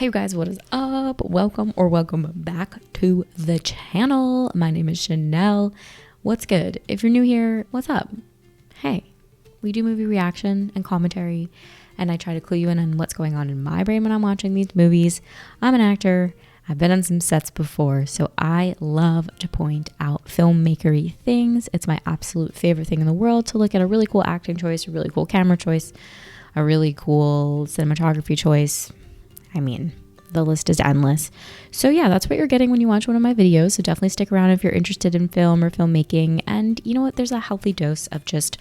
Hey you guys, what is up? Welcome back to the channel. My name is Chanel. What's good? If you're new here, what's up? Hey, we do movie reaction and commentary, and I try to clue you in on what's going on in my brain when I'm watching these movies. I'm an actor. I've been on some sets before, so I love to point out filmmakery things. It's my absolute favorite thing in the world to look at a really cool acting choice, a really cool camera choice, a really cool cinematography choice. I mean, the list is endless. So yeah, that's what you're getting when you watch one of my videos. So definitely stick around if you're interested in film or filmmaking. And you know what? There's a healthy dose of just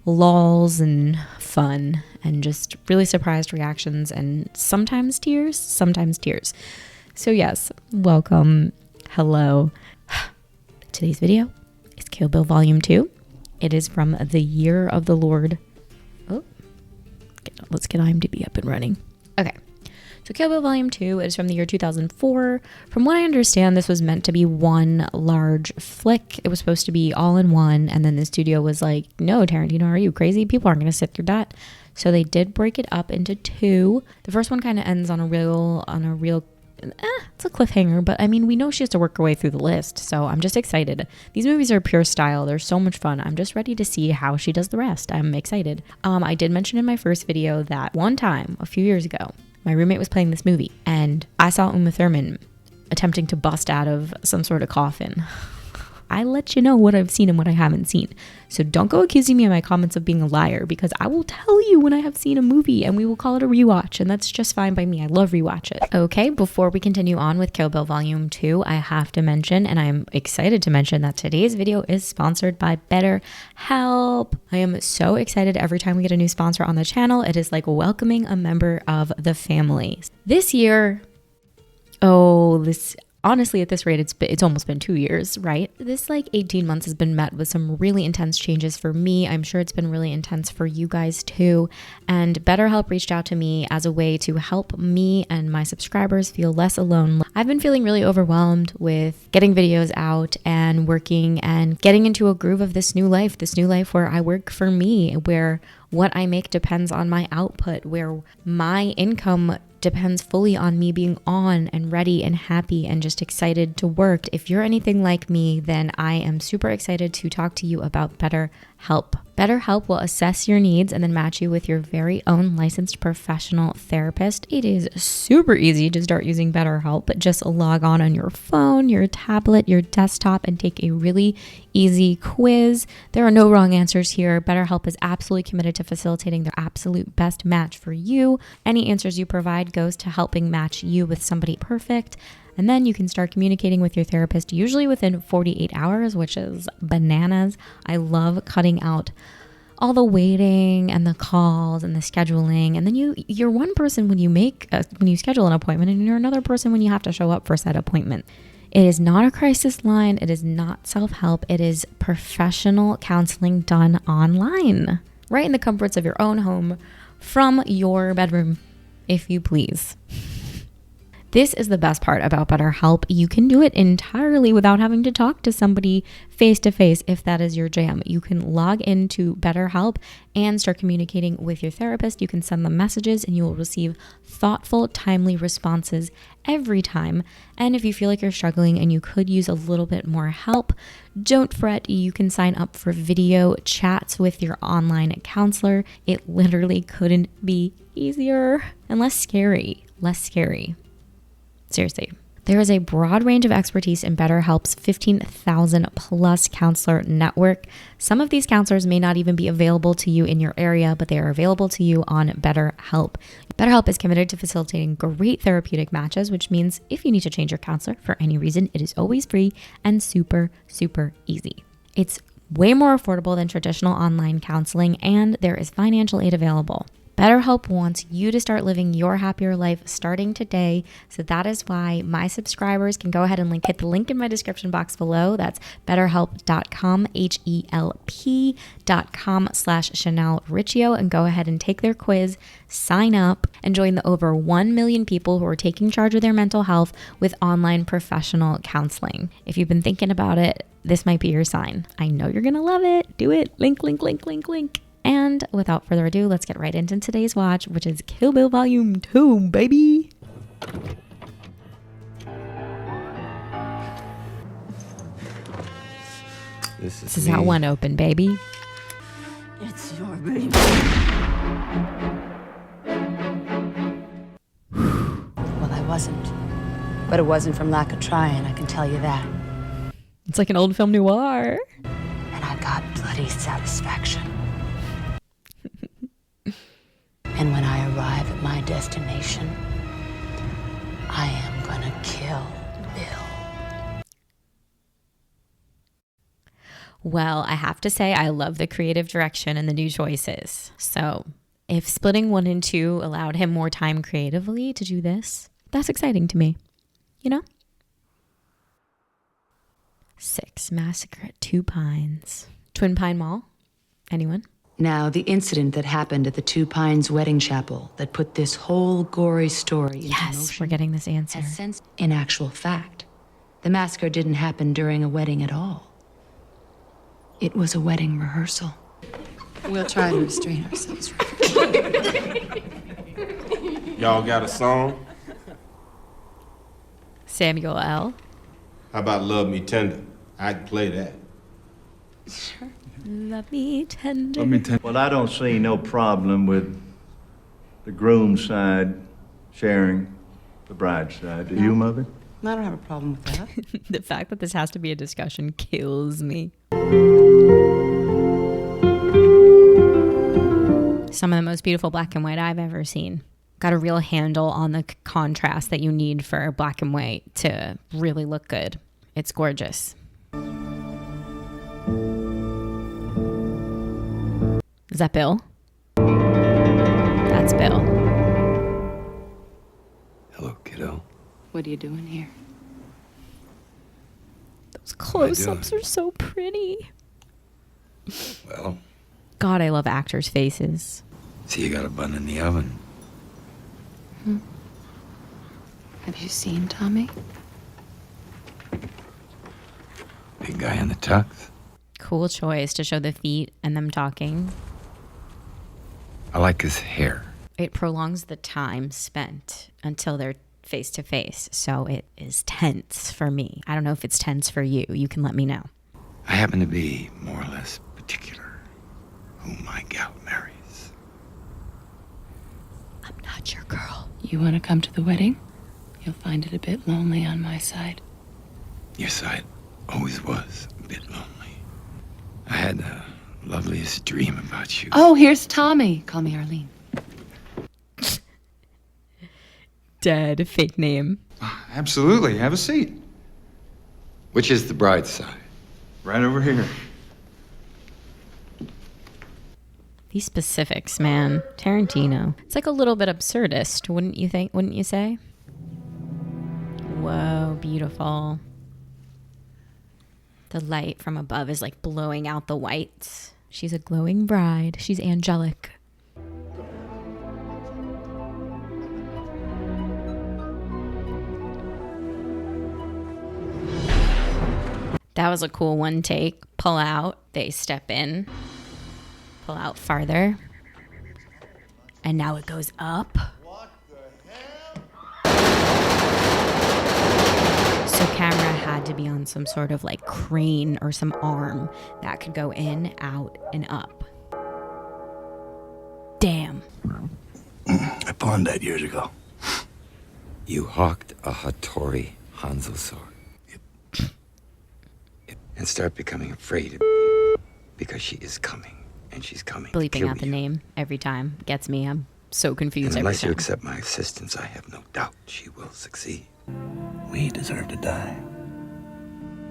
lulls and fun and just really surprised reactions and sometimes tears. So yes, welcome. Hello. Today's video is Kill Bill Volume 2. It is from the year of the Lord. Oh, let's get IMDb up and running. Okay. So Kill Bill Volume 2 is from the year 2004. From what I understand, this was meant to be one large flick. It was supposed to be all in one, and then the studio was like, no, Tarantino, are you crazy? People aren't going to sit through that. So they did break it up into two. The first one kind of ends on a real, it's a cliffhanger, but I mean, we know she has to work her way through the list, so I'm just excited. These movies are pure style. They're so much fun. I'm just ready to see how she does the rest. I'm excited. I did mention in my first video that one time, a few years ago, my roommate was playing this movie, and I saw Uma Thurman attempting to bust out of some sort of coffin. I let you know what I've seen and what I haven't seen. So don't go accusing me in my comments of being a liar, because I will tell you when I have seen a movie, and we will call it a rewatch, and that's just fine by me. I love rewatch it. Okay, before we continue on with Kill Bill Volume 2, I have to mention, and I'm excited to mention, that today's video is sponsored by BetterHelp. I am so excited every time we get a new sponsor on the channel. It is like welcoming a member of the family. This year, honestly, at this rate, it's almost been 2 years, right? This 18 months has been met with some really intense changes for me. I'm sure it's been really intense for you guys too. And BetterHelp reached out to me as a way to help me and my subscribers feel less alone. I've been feeling really overwhelmed with getting videos out and working and getting into a groove of this new life where I work for me, where what I make depends on my output, where my income depends fully on me being on and ready and happy and just excited to work. If you're anything like me, then I am super excited to talk to you about BetterHelp. BetterHelp will assess your needs and then match you with your very own licensed professional therapist. It is super easy to start using BetterHelp. Just log on your phone, your tablet, your desktop, and take a really easy quiz. There are no wrong answers here. BetterHelp is absolutely committed to facilitating the absolute best match for you. Any answers you provide goes to helping match you with somebody perfect. And then you can start communicating with your therapist usually within 48 hours, which is bananas. I love cutting out all the waiting and the calls and the scheduling. And then you're one person when you schedule an appointment, and you're another person when you have to show up for said appointment. It is not a crisis line. It is not self-help. It is professional counseling done online, right in the comforts of your own home, from your bedroom, if you please. This is the best part about BetterHelp. You can do it entirely without having to talk to somebody face to face if that is your jam. You can log into BetterHelp and start communicating with your therapist. You can send them messages and you will receive thoughtful, timely responses every time. And if you feel like you're struggling and you could use a little bit more help, don't fret. You can sign up for video chats with your online counselor. It literally couldn't be easier and less scary. Seriously, there is a broad range of expertise in BetterHelp's 15,000 plus counselor network. Some of these counselors may not even be available to you in your area, but they are available to you on BetterHelp. BetterHelp is committed to facilitating great therapeutic matches, which means if you need to change your counselor for any reason, it is always free and super, super easy. It's way more affordable than traditional online counseling, and there is financial aid available. BetterHelp wants you to start living your happier life starting today. So that is why my subscribers can go ahead and hit the link in my description box below. That's betterhelp.com, HELP.com/Chanel Riccio, and go ahead and take their quiz, sign up, and join the over 1 million people who are taking charge of their mental health with online professional counseling. If you've been thinking about it, this might be your sign. I know you're going to love it. Do it. Link. And without further ado, let's get right into today's watch, which is Kill Bill Volume 2, baby. This is how one opened, baby. It's your baby. Well, I wasn't. But it wasn't from lack of trying, I can tell you that. It's like an old film noir. And I got bloody satisfaction. And when I arrive at my destination, I am gonna kill Bill. Well, I have to say I love the creative direction and the new choices. So if splitting 1 and 2 allowed him more time creatively to do this, that's exciting to me. You know? 6, Massacre at Two Pines. Twin Pine Mall? Anyone? Now, the incident that happened at the Two Pines wedding chapel that put this whole gory story into Yes, motion we're getting this answer. has since, in actual fact, the massacre didn't happen during a wedding at all. It was a wedding rehearsal. We'll try to restrain ourselves. Y'all got a song? Samuel L. How about Love Me Tender? I can play that. Love me tender. Well, I don't see no problem with the groom's side sharing the bride's side. Do you, Mother? I don't have a problem with that. The fact that this has to be a discussion kills me. Some of the most beautiful black and white I've ever seen. Got a real handle on the contrast that you need for black and white to really look good. It's gorgeous. Is that Bill? That's Bill. Hello, kiddo. What are you doing here? Those close-ups are so pretty. Well, God, I love actors' faces. see, you got a bun in the oven. Have you seen Tommy? Big guy in the tux. Cool choice to show the feet and them talking. I like his hair. It prolongs the time spent until they're face to face. So it is tense for me. I don't know if it's tense for you. You can let me know. I happen to be more or less particular who my gal marries. I'm not your girl. You want to come to the wedding? You'll find it a bit lonely on my side. Your side always was a bit lonely. I had the loveliest dream about you. Oh, here's Tommy. Call me Arlene. Dead fake name. Absolutely. Have a seat. Which is the bride's side? Right over here. These specifics, man. Tarantino. It's like a little bit absurdist, wouldn't you think? Wouldn't you say? Whoa, beautiful. The light from above is like blowing out the whites. She's a glowing bride. She's angelic. That was a cool one take. Pull out. They step in. Pull out farther. And now it goes up. So camera had to be on some sort of like crane or some arm that could go in, out, and up. Damn. I pawned that years ago. You hawked a Hattori Hanzo sword. And start becoming afraid of you because she is coming, and she's coming. Bleeping out the name every time gets me. I'm so confused And every unless you time. accept my assistance, I have no doubt she will succeed. We deserve to die.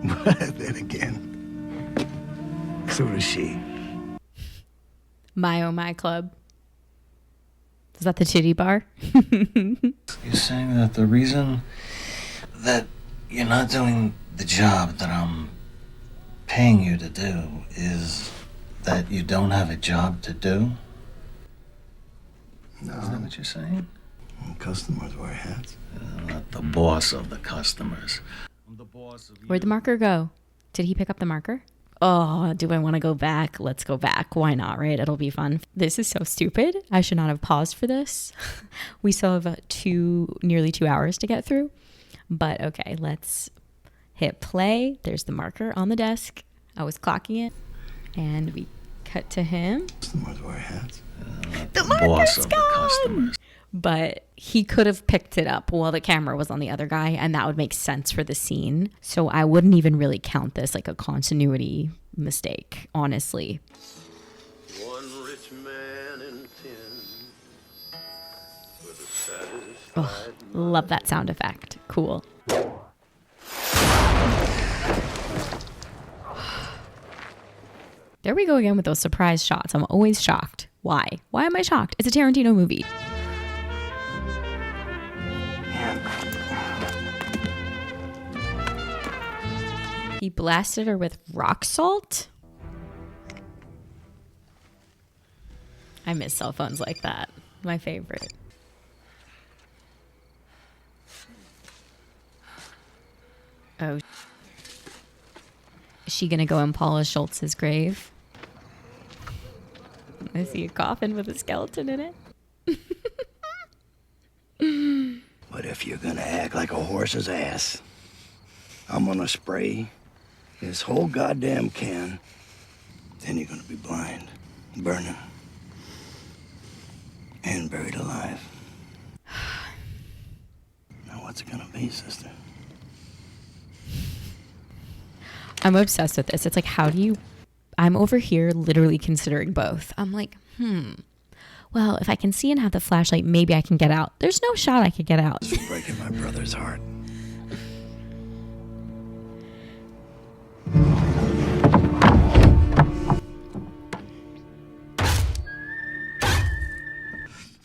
But then again, so does she. My oh my club. Is that the titty bar? You're saying that the reason that you're not doing the job that I'm paying you to do is that you don't have a job to do? No. Is that what you're saying? Customers wear hats. I'm not the boss of the customers. I'm the boss of you. Where'd the marker go? Did he pick up the marker? Oh, do I want to go back? Let's go back. Why not, right? It'll be fun. This is so stupid. I should not have paused for this. We still have nearly 2 hours to get through. But okay, let's hit play. There's the marker on the desk. I was clocking it. And we cut to him. Customers wear hats. The boss of the gone. customers. But he could have picked it up while the camera was on the other guy, and that would make sense for the scene. So I wouldn't even really count this like a continuity mistake, honestly. One rich man in 10 with a satisfied Oh, love that sound effect. Cool. There we go again with those surprise shots. I'm always shocked. Why? Why am I shocked? It's a Tarantino movie. He blasted her with rock salt? I miss cell phones like that. My favorite. Oh. Is she gonna go in Paula Schultz's grave? I see a coffin with a skeleton in it. But if you're gonna act like a horse's ass, I'm gonna spray this whole goddamn can. Then you're gonna be blind, burning, and buried alive. Now what's it gonna be, sister? I'm obsessed with this. It's like, how do you... I'm over here literally considering both. I'm like, well, if I can see and have the flashlight, maybe I can get out. There's no shot I could get out. This is breaking my brother's heart.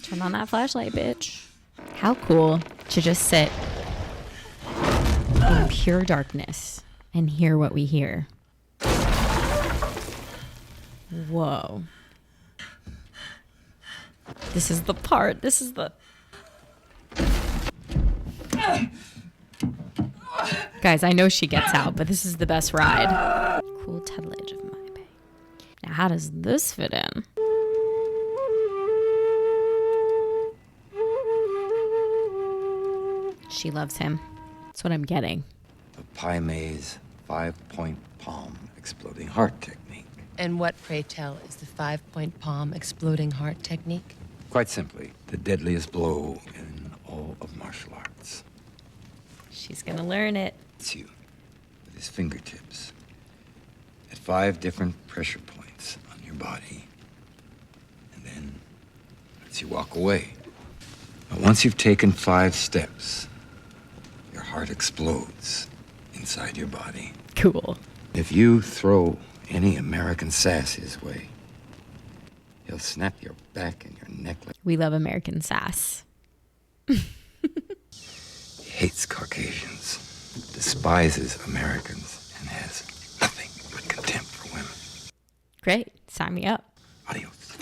Turn on that flashlight, bitch. How cool to just sit in pure darkness and hear what we hear. Whoa. This is the part. This is the... Guys, I know she gets out, but this is the best ride. Cool tutelage of my pay. Now, how does this fit in? She loves him. That's what I'm getting. The Pai Mei's 5-point palm exploding heart technique. And what, pray tell, is the 5-point palm exploding heart technique? Quite simply, the deadliest blow in all of martial arts. She's gonna learn it. It's you, with his fingertips, at 5 different pressure points on your body. And then lets you walk away. But once you've taken 5 steps, your heart explodes inside your body. Cool. If you throw any American sass his way, he'll snap your back and your neck like... We love American sass. He hates Caucasians, despises Americans, and has nothing but contempt for women. Great. Sign me up. Adios.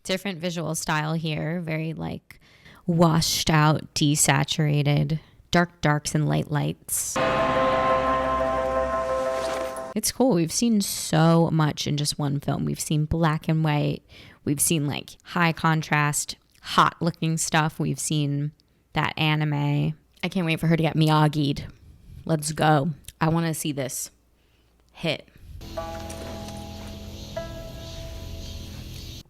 Different visual style here. Very like washed out, desaturated. Dark darks and light lights. It's cool. We've seen so much in just one film. We've seen black and white. We've seen like high contrast, hot looking stuff. We've seen that anime. I can't wait for her to get Miyagi'd. Let's go. I want to see this hit.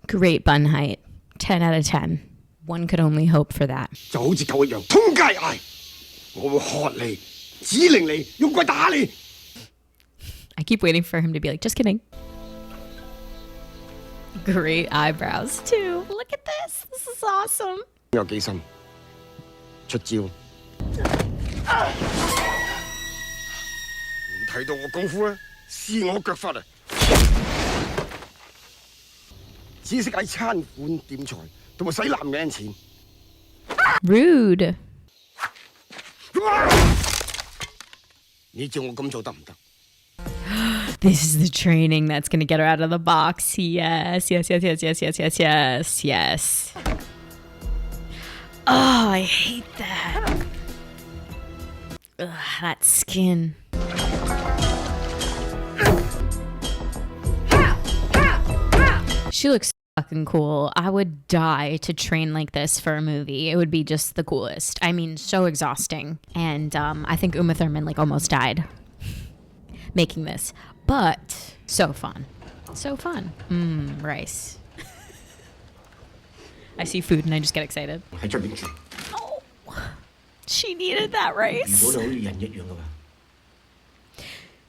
Great bun height. 10 out of 10. One could only hope for that. 就好似狗一樣，通街嗌，我會喝你，指令你，用棍打你。 I keep waiting for him to be like, just kidding. Great eyebrows too. Look at this. This is awesome. 有幾深？出招！你睇到我功夫啊，試我腳法啊！只識喺餐館點菜，同埋洗男人錢。 Rude. 你叫我咁做得唔得？ This is the training that's going to get her out of the box. Yes, yes, yes, yes, yes, yes, yes, yes, yes. Oh, I hate that. Ugh, that skin. She looks fucking cool. I would die to train like this for a movie. It would be just the coolest. I mean, so exhausting. And I think Uma Thurman like almost died making this, but so fun. So fun. Rice. I see food and I just get excited. Oh, she needed that rice.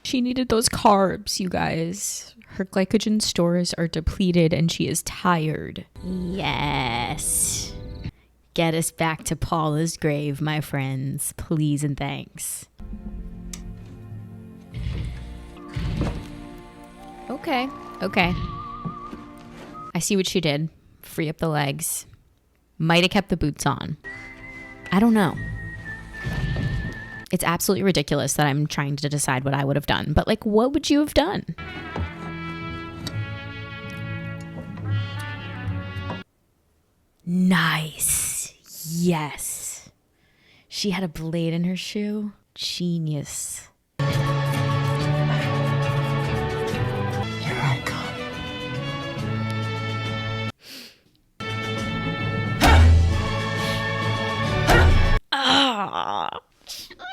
She needed those carbs, you guys. Her glycogen stores are depleted and she is tired. Yes. Get us back to Paula's grave, my friends. Please and thanks. Okay. I see what she did. Free up the legs. Might have kept the boots on. I don't know. It's absolutely ridiculous that I'm trying to decide what I would have done. But like, what would you have done? Nice. Yes. She had a blade in her shoe. Genius. Here I come. I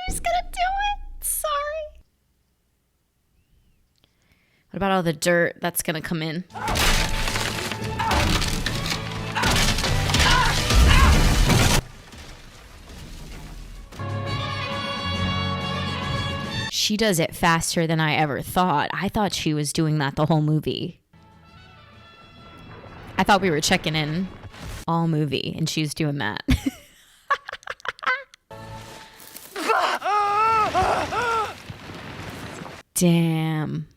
was gonna do it. Sorry. What about all the dirt that's gonna come in? She does it faster than I ever thought. I thought she was doing that the whole movie. I thought we were checking in all movie and she's doing that. Damn.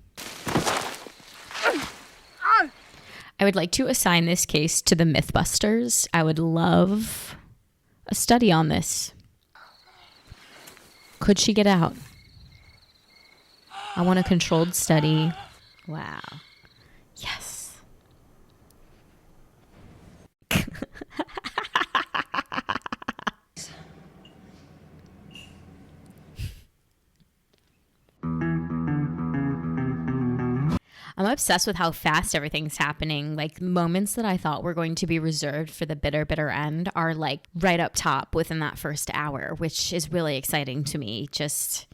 I would like to assign this case to the Mythbusters. I would love a study on this. Could she get out? I want a controlled study. Wow. Yes. I'm obsessed with how fast everything's happening. Like, moments that I thought were going to be reserved for the bitter end are like right up top within that first hour, which is really exciting to me. Just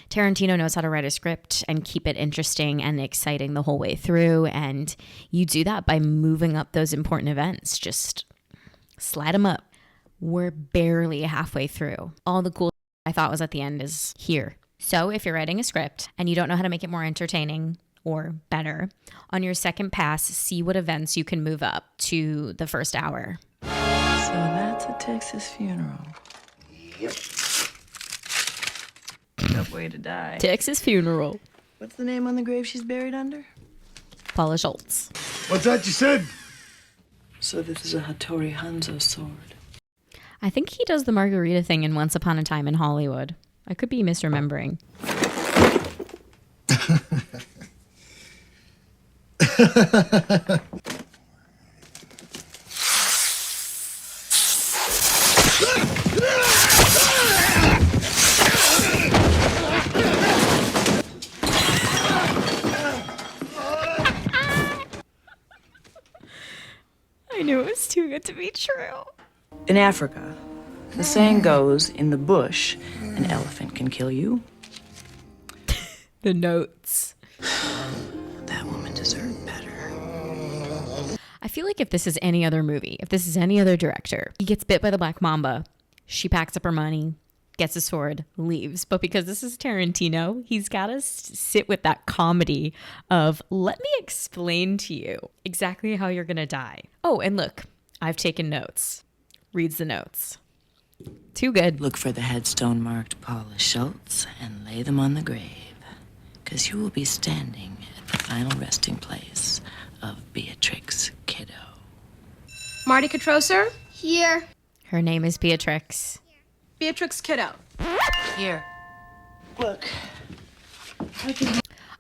Tarantino knows how to write a script and keep it interesting and exciting the whole way through. And you do that by moving up those important events. Just slide them up. We're barely halfway through. All the cool I thought was at the end is here. So if you're writing a script and you don't know how to make it more entertaining or better, on your second pass, see what events you can move up to the first hour. So that's a Texas funeral. Yep. Tough way to die. Texas funeral. What's the name on the grave she's buried under? Paula Schultz. What's that you said? So this is a Hattori Hanzo sword. I think he does the margarita thing in Once Upon a Time in Hollywood. I could be misremembering. I knew it was too good to be true. In Africa, the saying goes, in the bush, an elephant can kill you. The notes. That woman deserved better. I feel like if this is any other movie, if this is any other director, he gets bit by the black mamba, she packs up her money, gets a sword, leaves. But because this is Tarantino, he's got to sit with that comedy of, let me explain to you exactly how you're going to die. Oh, and look, I've taken notes. Reads the notes. Too good. Look for the headstone marked Paula Schultz and lay them on the grave, because you will be standing at the final resting place of Beatrix Kiddo. Marty Cotreau, sir? Here. Her name is Beatrix. Beatrix Kiddo. Here. Look.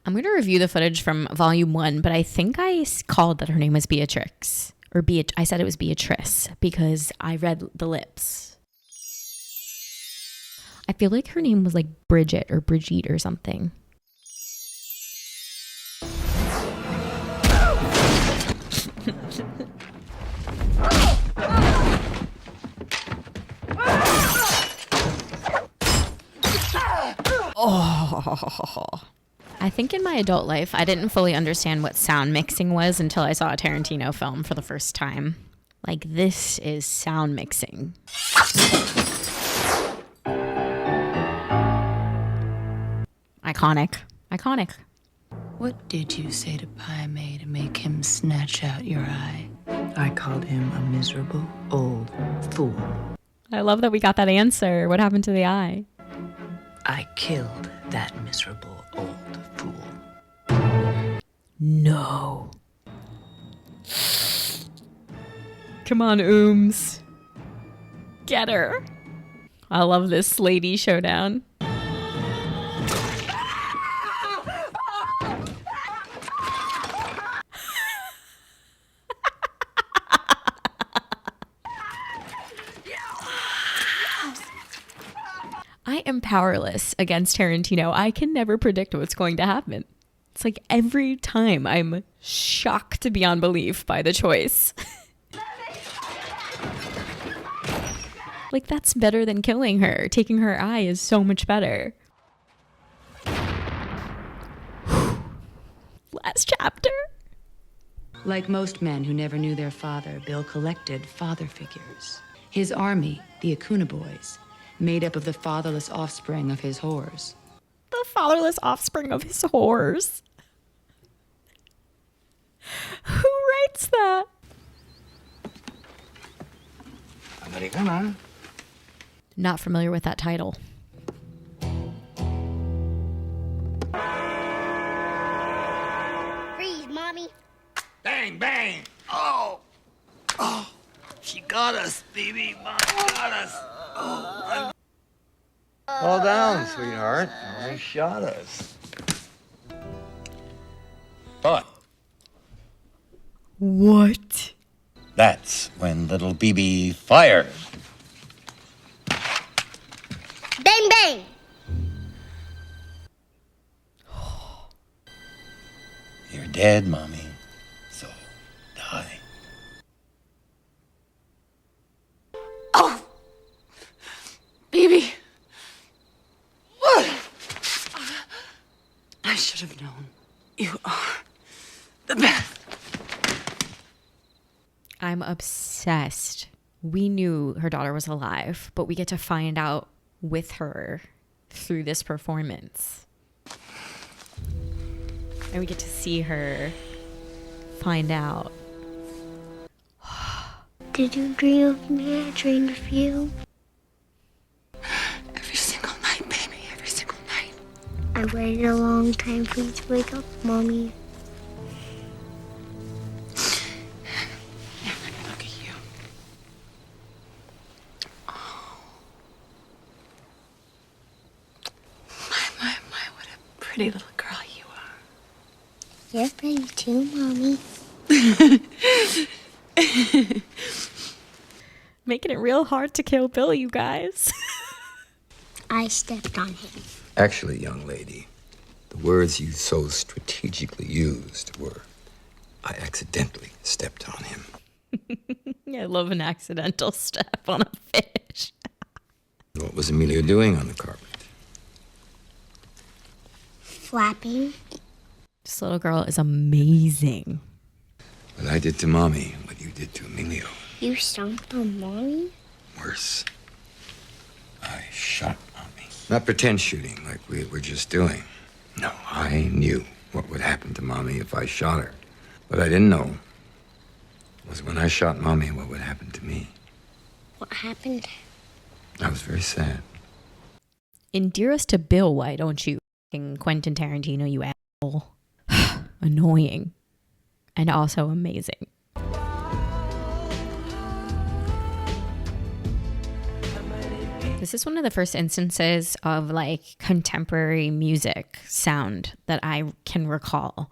I'm going to review the footage from Volume 1, but I think I called that her name was Beatrix. Or I said it was Beatrice because I read the lips. I feel like her name was like Bridget or Brigitte or something. I think in my adult life, I didn't fully understand what sound mixing was until I saw a Tarantino film for the first time. Like, this is sound mixing. Iconic. Iconic. What did you say to Pai Mei to make him snatch out your eye? I called him a miserable old fool. I love that we got that answer. What happened to the eye? I killed that miserable old fool. No. Come on, Ooms. Get her. I love this lady showdown. I am powerless against Tarantino. I can never predict what's going to happen. It's like every time I'm shocked beyond belief by the choice. Like, that's better than killing her. Taking her eye is so much better. Last chapter. Like most men who never knew their father, Bill collected father figures. His army, the Acuna Boys, made up of the fatherless offspring of his whores. The fatherless offspring of his whores. Who writes that? Americana. Not familiar with that title. Freeze, Mommy. Bang, bang. Oh. Oh. She got us, baby. Mom got us. Oh. Fall down, sweetheart. They shot us. But What? that's when little BB fired. Bang, bang. You're dead, Mommy. So die. Oh! Baby! What? I should have known. You are the best. I'm obsessed. We knew her daughter was alive, but we get to find out with her through this performance. And we get to see her find out. Did you dream of me? I dreamed of you. Every single night, baby, every single night. I waited a long time for you to wake up, Mommy. Look at you. Oh. My, what a pretty little girl you are. You're pretty too, Mommy. Making it real hard to kill Bill, you guys. I stepped on him. Actually, young lady, the words you so strategically used were, I accidentally stepped on him. I love an accidental step on a fish. What was Emilio doing on the carpet? Flapping. This little girl is amazing. What I did to Mommy, what you did to Emilio. You stomped on Mommy? Worse. I shot Mommy. Not pretend shooting like we were just doing. No, I knew what would happen to Mommy if I shot her. What I didn't know was when I shot Mommy, what would happen to me. What happened? I was very sad. Endear us to Bill, why don't you? Fucking Quentin Tarantino, you asshole. Annoying. And also amazing. This is one of the first instances of like contemporary music sound that I can recall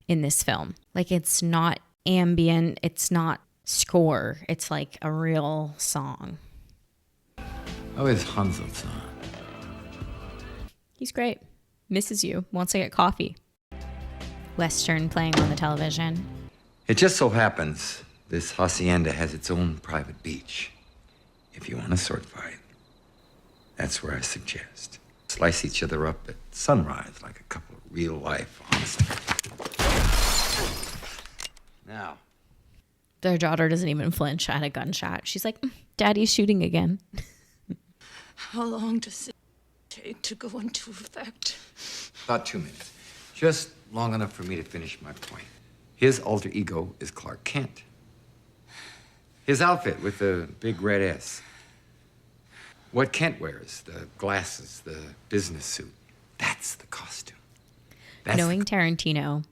in this film. Like, it's not ambient, it's not score, it's like a real song. How is Hanzo-san? He's great. Misses you. Wants to get coffee. Western playing on the television. It just so happens this hacienda has its own private beach. If you want a sword fight, that's where I suggest. slice each other up at sunrise like a couple of real-life honest. Now. Their daughter doesn't even flinch at a gunshot. She's like, Daddy's shooting again. How long does it take to go into effect? About 2 minutes. Just long enough for me to finish my point. His alter ego is Clark Kent. His outfit with the big red S. What Kent wears, the glasses, the business suit, that's the costume. Knowing Tarantino,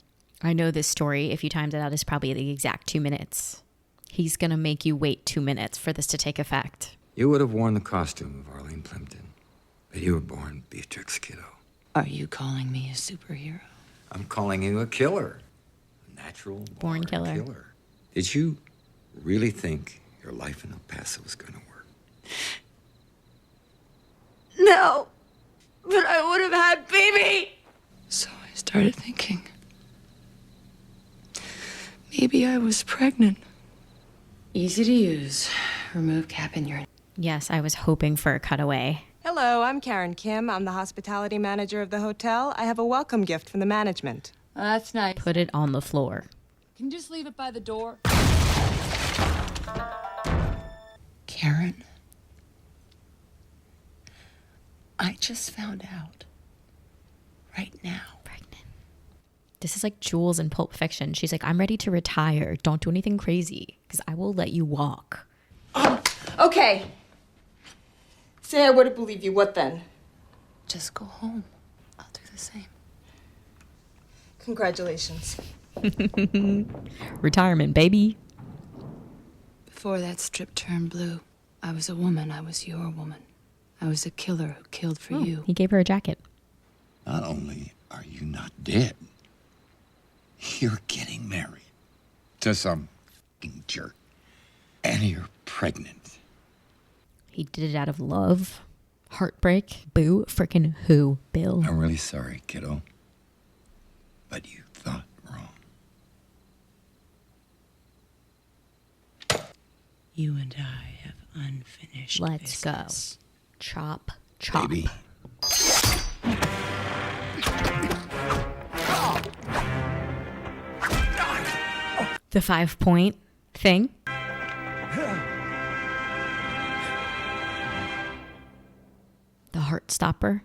I know this story, if you timed it out, is probably the exact 2 minutes. He's going to make you wait 2 minutes for this to take effect. You would have worn the costume of Arlene Plimpton, but you were born Beatrix Kiddo. Are you calling me a superhero? I'm calling you a killer. A natural born killer. Did you really think your life in El Paso was going to work? No, but I would have had baby. So I started thinking, maybe I was pregnant. Easy to use. Remove cap in your... Yes, I was hoping for a cutaway. Hello, I'm Karen Kim. I'm the hospitality manager of the hotel. I have a welcome gift from the management. Oh, that's nice. Put it on the floor. Can you just leave it by the door? Karen, I just found out right now. Pregnant. This is like Jules in Pulp Fiction. She's like, I'm ready to retire. Don't do anything crazy because I will let you walk. Okay. Say I were to believe you, what then? Just go home. I'll do the same. Congratulations. Retirement, baby. Before that strip turned blue, I was a woman. I was your woman. I was a killer who killed for you. He gave her a jacket. Not only are you not dead, you're getting married to some f***ing jerk. And you're pregnant. He did it out of love. Heartbreak. Boo. Frickin' who, Bill? I'm really sorry, kiddo. But you thought wrong. You and I have unfinished Let's business. go. Chop, chop. Baby. The 5-point thing. The heart stopper.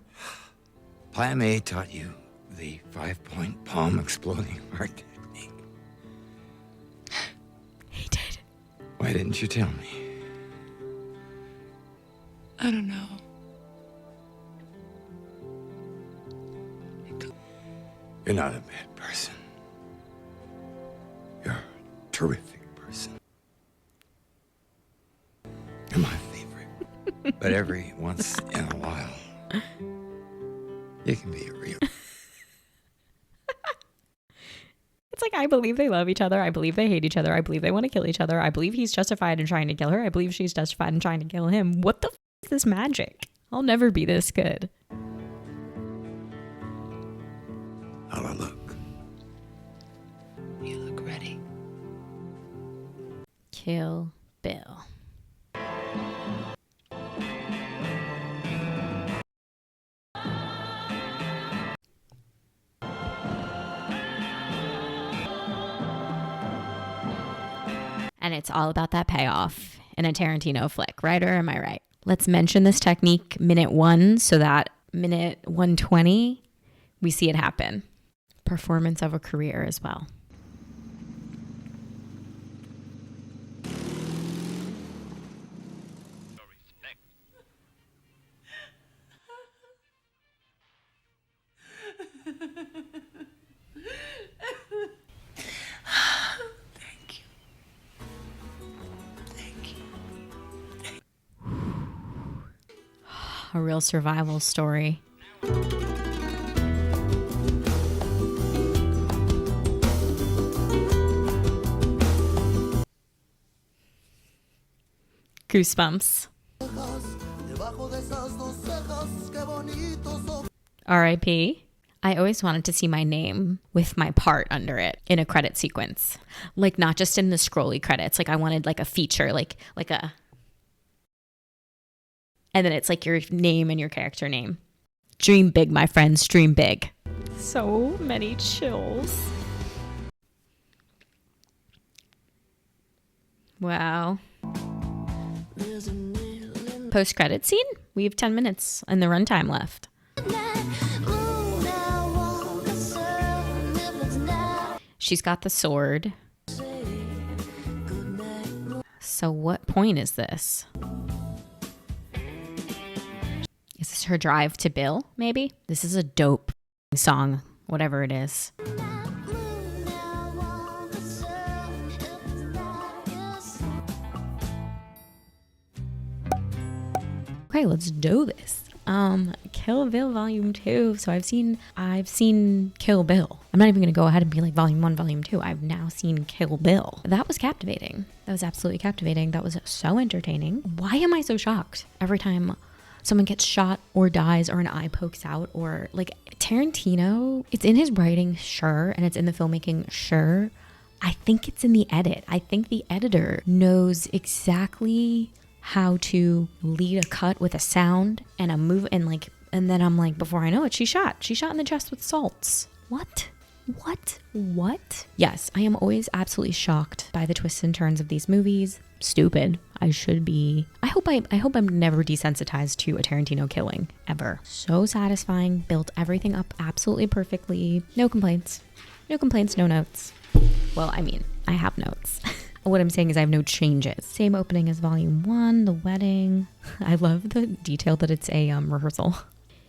Plan A taught you the 5-point palm exploding heart technique. He did. Why didn't you tell me? I don't know. You're not a bad person. You're a terrific person. You're my favorite. But every once in a while, you can be a real... It's like, I believe they love each other. I believe they hate each other. I believe they want to kill each other. I believe he's justified in trying to kill her. I believe she's justified in trying to kill him. What the f is this magic? I'll never be this good. How'd I look? You look ready. Kill Bill. And it's all about that payoff in a Tarantino flick, right? Or am I right? Let's mention this technique minute 1 so that minute 120, we see it happen. Performance of a career as well. A real survival story. Goosebumps. R.I.P. I always wanted to see my name with my part under it in a credit sequence. Like, not just in the scrolly credits. Like, I wanted like a feature, like a... And then it's like your name and your character name. Dream big, my friends, dream big. So many chills. Wow. Post-credit scene? We have 10 minutes and the runtime left. She's got the sword. So what point is this? Is this her drive to Bill, maybe? This is a dope song, whatever it is. Okay, let's do this. Kill Bill Volume 2. So I've seen Kill Bill. I'm not even gonna go ahead and be like Volume 1, Volume 2. I've now seen Kill Bill. That was captivating. That was absolutely captivating. That was so entertaining. Why am I so shocked every time someone gets shot or dies or an eye pokes out? Or like Tarantino, it's in his writing, sure, and it's in the filmmaking, sure. I think it's in the edit. I think the editor knows exactly how to lead a cut with a sound and a move, and then I'm like, before I know it, she's shot in the chest with salts. What? Yes, I am always absolutely shocked by the twists and turns of these movies. Stupid. I hope I'm never desensitized to a Tarantino killing ever. So satisfying, built everything up absolutely perfectly. No complaints, no notes. Well, I mean, I have notes. What I'm saying is I have no changes. Same opening as Volume 1, the wedding. I love the detail that it's a rehearsal.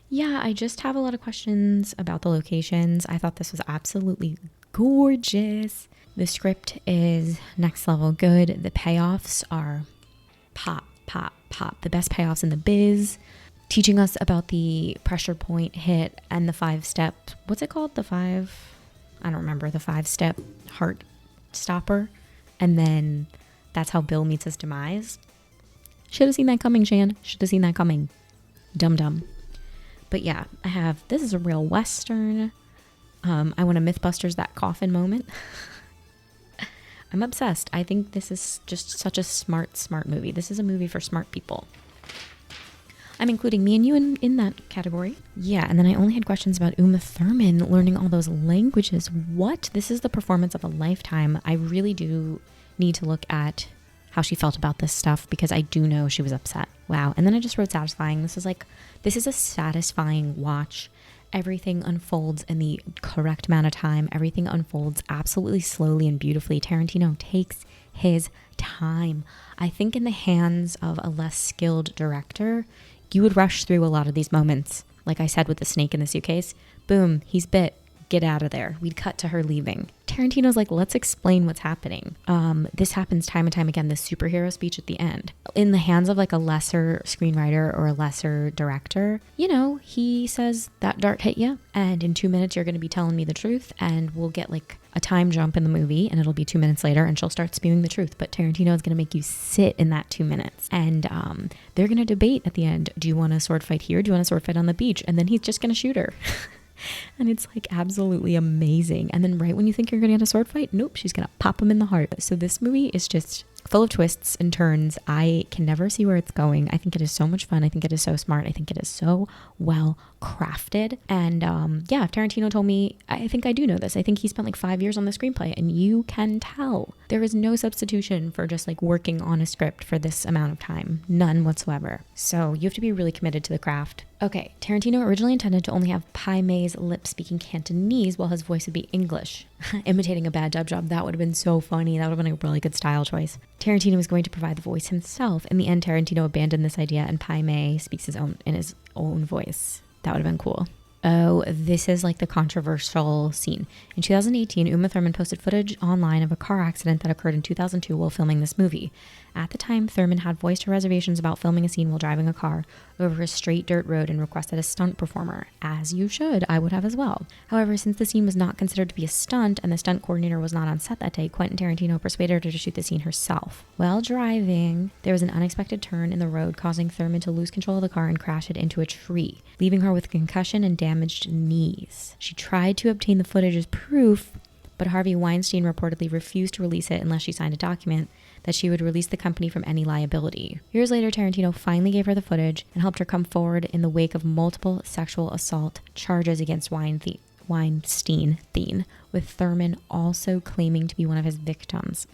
Yeah, I just have a lot of questions about the locations. I thought this was absolutely gorgeous. The script is next level good. The payoffs are pop. The best payoffs in the biz. Teaching us about the pressure point hit and the 5-step, what's it called? I don't remember, the 5-step heart stopper. And then that's how Bill meets his demise. Should have seen that coming, Shan. Should have seen that coming. Dum. But yeah, this is a real Western. I want a Mythbusters that coffin moment. I'm obsessed. I think this is just such a smart movie. This is a movie for smart people. I'm including me and you in that category. Yeah, and then I only had questions about Uma Thurman learning all those languages. What? This is the performance of a lifetime. I really do need to look at how she felt about this stuff because I do know she was upset. Wow. And then I just wrote satisfying. This is a satisfying watch. Everything unfolds in the correct amount of time. Everything unfolds absolutely slowly and beautifully. Tarantino takes his time. I think in the hands of a less skilled director, you would rush through a lot of these moments. Like I said with the snake in the suitcase, boom, he's bit, get out of there. We'd cut to her leaving. Tarantino's like, let's explain what's happening. This happens time and time again, this superhero speech at the end. In the hands of like a lesser screenwriter or a lesser director, he says, that dart hit you, and in 2 minutes you're going to be telling me the truth, and we'll get like a time jump in the movie, and it'll be 2 minutes later, and she'll start spewing the truth. But Tarantino is going to make you sit in that 2 minutes, and they're going to debate at the end. Do you want a sword fight here? Do you want a sword fight on the beach? And then he's just going to shoot her. And it's like absolutely amazing. And then right when you think you're going to get a sword fight, nope, she's going to pop him in the heart. So this movie is just full of twists and turns. I can never see where it's going. I think it is so much fun. I think it is so smart. I think it is so well crafted. And yeah, if Tarantino told me, I think I do know this. I think he spent like 5 years on the screenplay, and you can tell there is no substitution for just like working on a script for this amount of time. None whatsoever. So you have to be really committed to the craft. Okay, Tarantino originally intended to only have Pai Mei's lip speaking Cantonese while his voice would be English. Imitating a bad dub job, that would have been so funny. That would have been a really good style choice. Tarantino was going to provide the voice himself. In the end, Tarantino abandoned this idea, and Pai Mei speaks in his own voice. That would have been cool. Oh, this is like the controversial scene. In 2018, Uma Thurman posted footage online of a car accident that occurred in 2002 while filming this movie. At the time, Thurman had voiced her reservations about filming a scene while driving a car over a straight dirt road and requested a stunt performer. As you should, I would have as well. However, since the scene was not considered to be a stunt and the stunt coordinator was not on set that day, Quentin Tarantino persuaded her to shoot the scene herself. While driving, there was an unexpected turn in the road, causing Thurman to lose control of the car and crash it into a tree, leaving her with concussion and damaged knees. She tried to obtain the footage as proof, but Harvey Weinstein reportedly refused to release it unless she signed a document that she would release the company from any liability. Years later, Tarantino finally gave her the footage and helped her come forward in the wake of multiple sexual assault charges against Weinstein, with Thurman also claiming to be one of his victims.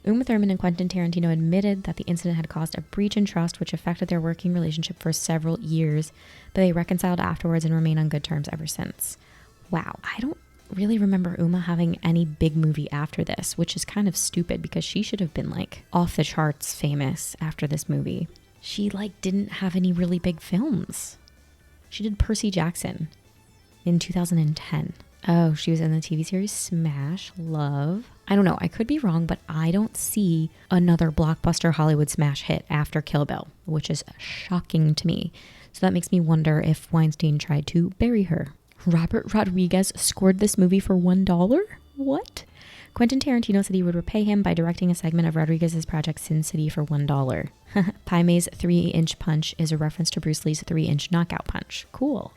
Uma Thurman and Quentin Tarantino admitted that the incident had caused a breach in trust which affected their working relationship for several years, but they reconciled afterwards and remain on good terms ever since. Wow, I don't really remember Uma having any big movie after this, which is kind of stupid because she should have been like off the charts famous after this movie. She like didn't have any really big films. She did Percy Jackson in 2010. Oh, she was in the TV series Smash Love. I don't know, I could be wrong, but I don't see another blockbuster Hollywood smash hit after Kill Bill, which is shocking to me. So that makes me wonder if Weinstein tried to bury her. Robert Rodriguez scored this movie for $1? What? Quentin Tarantino said he would repay him by directing a segment of Rodriguez's project Sin City for $1. Pai Mei's 3-inch punch is a reference to Bruce Lee's 3-inch knockout punch. Cool.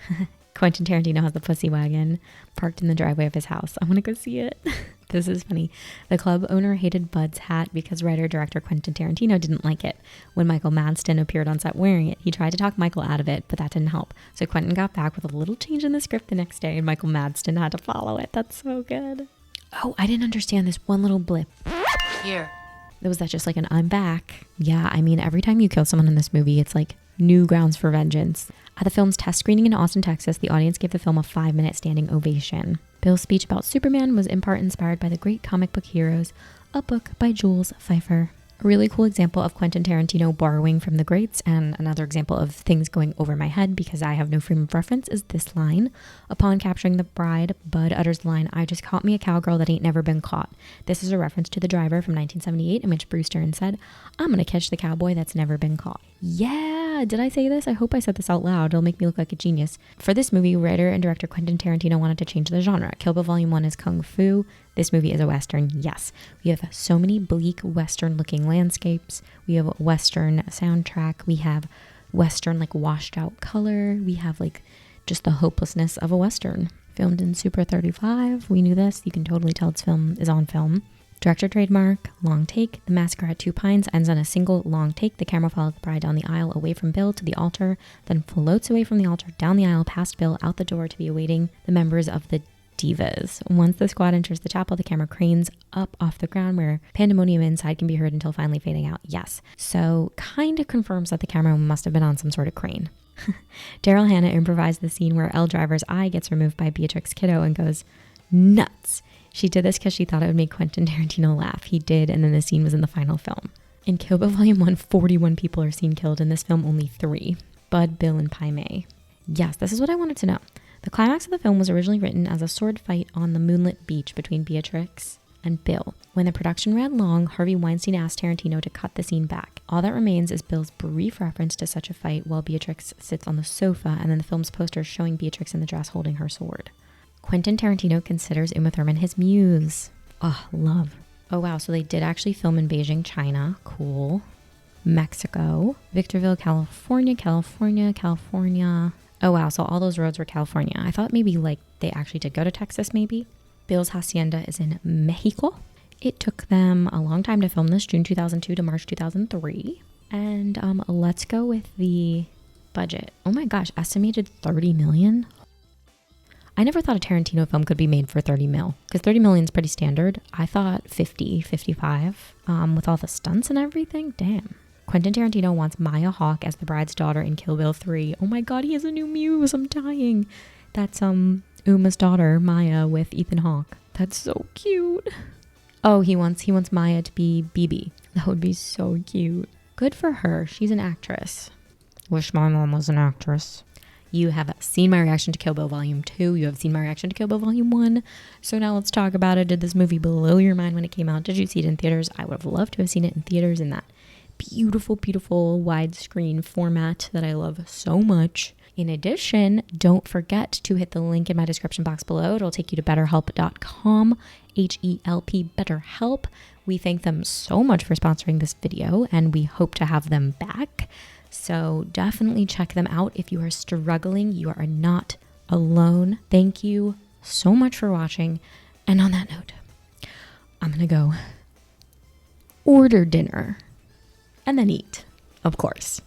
Quentin Tarantino has the pussy wagon parked in the driveway of his house. I want to go see it. This is funny. The club owner hated Bud's hat because writer-director Quentin Tarantino didn't like it. When Michael Madsen appeared on set wearing it, he tried to talk Michael out of it, but that didn't help. So Quentin got back with a little change in the script the next day, and Michael Madsen had to follow it. That's so good. Oh, I didn't understand this one little blip. Here. Was that just like an I'm back? Yeah, I mean, every time you kill someone in this movie, it's like new grounds for vengeance. At the film's test screening in Austin, Texas, the audience gave the film a 5-minute standing ovation. Bill's speech about Superman was in part inspired by The Great Comic Book Heroes, a book by Jules Feiffer. A really cool example of Quentin Tarantino borrowing from the greats, and another example of things going over my head because I have no frame of reference, is this line. Upon capturing the bride, Bud utters the line, "I just caught me a cowgirl that ain't never been caught." This is a reference to The Driver from 1978, in which Bruce Dern said, "I'm gonna catch the cowboy that's never been caught." Yeah, did I say this? I hope I said this out loud. It'll make me look like a genius. For this movie, writer and director Quentin Tarantino wanted to change the genre. Kill Bill Volume 1 is Kung Fu. This movie is a Western. Yes, we have so many bleak Western looking landscapes. We have a Western soundtrack. We have Western like washed out color. We have like just the hopelessness of a Western. Filmed in Super 35. We knew this. You can totally tell this film is on film. Director trademark, long take. The massacre at Two Pines ends on a single long take. The camera follows the bride down the aisle away from Bill to the altar, then floats away from the altar down the aisle past Bill out the door to be awaiting the members of the Divas. Once the squad enters the chapel, the camera cranes up off the ground where pandemonium inside can be heard until finally fading out. Yes. So kind of confirms that the camera must have been on some sort of crane. Daryl Hannah improvised the scene where Elle Driver's eye gets removed by Beatrix Kiddo and goes nuts. She did this because she thought it would make Quentin Tarantino laugh. He did, and then the scene was in the final film. In Kill Bill Volume 1, 41 people are seen killed. In this film, only 3. Bud, Bill, and Pai Mei. Yes, this is what I wanted to know. The climax of the film was originally written as a sword fight on the moonlit beach between Beatrix and Bill. When the production ran long, Harvey Weinstein asked Tarantino to cut the scene back. All that remains is Bill's brief reference to such a fight while Beatrix sits on the sofa, and then the film's poster showing Beatrix in the dress holding her sword. Quentin Tarantino considers Uma Thurman his muse. Oh, love. Oh wow, so they did actually film in Beijing, China. Cool. Mexico. Victorville, California. Oh wow, so all those roads were California. I thought maybe like they actually did go to Texas maybe. Bill's hacienda is in Mexico. It took them a long time to film this, June 2002 to March 2003. And let's go with the budget. Oh my gosh, estimated 30 million. I never thought a Tarantino film could be made for 30 mil because 30 million is pretty standard. I thought 50, 55 with all the stunts and everything. Damn. Quentin Tarantino wants Maya Hawke as the bride's daughter in Kill Bill 3. Oh my god, he has a new muse. I'm dying. That's Uma's daughter, Maya, with Ethan Hawke. That's so cute. Oh, he wants Maya to be BB. That would be so cute. Good for her. She's an actress. Wish my mom was an actress. You have seen my reaction to Kill Bill Volume 2. You have seen my reaction to Kill Bill Volume 1. So now let's talk about it. Did this movie blow your mind when it came out? Did you see it in theaters? I would have loved to have seen it in theaters in that beautiful, beautiful widescreen format that I love so much. In addition, don't forget to hit the link in my description box below. It'll take you to betterhelp.com, HELP, BetterHelp. We thank them so much for sponsoring this video, and we hope to have them back. So definitely check them out if you are struggling. You are not alone. Thank you so much for watching. And on that note, I'm going to go order dinner, and then eat, of course.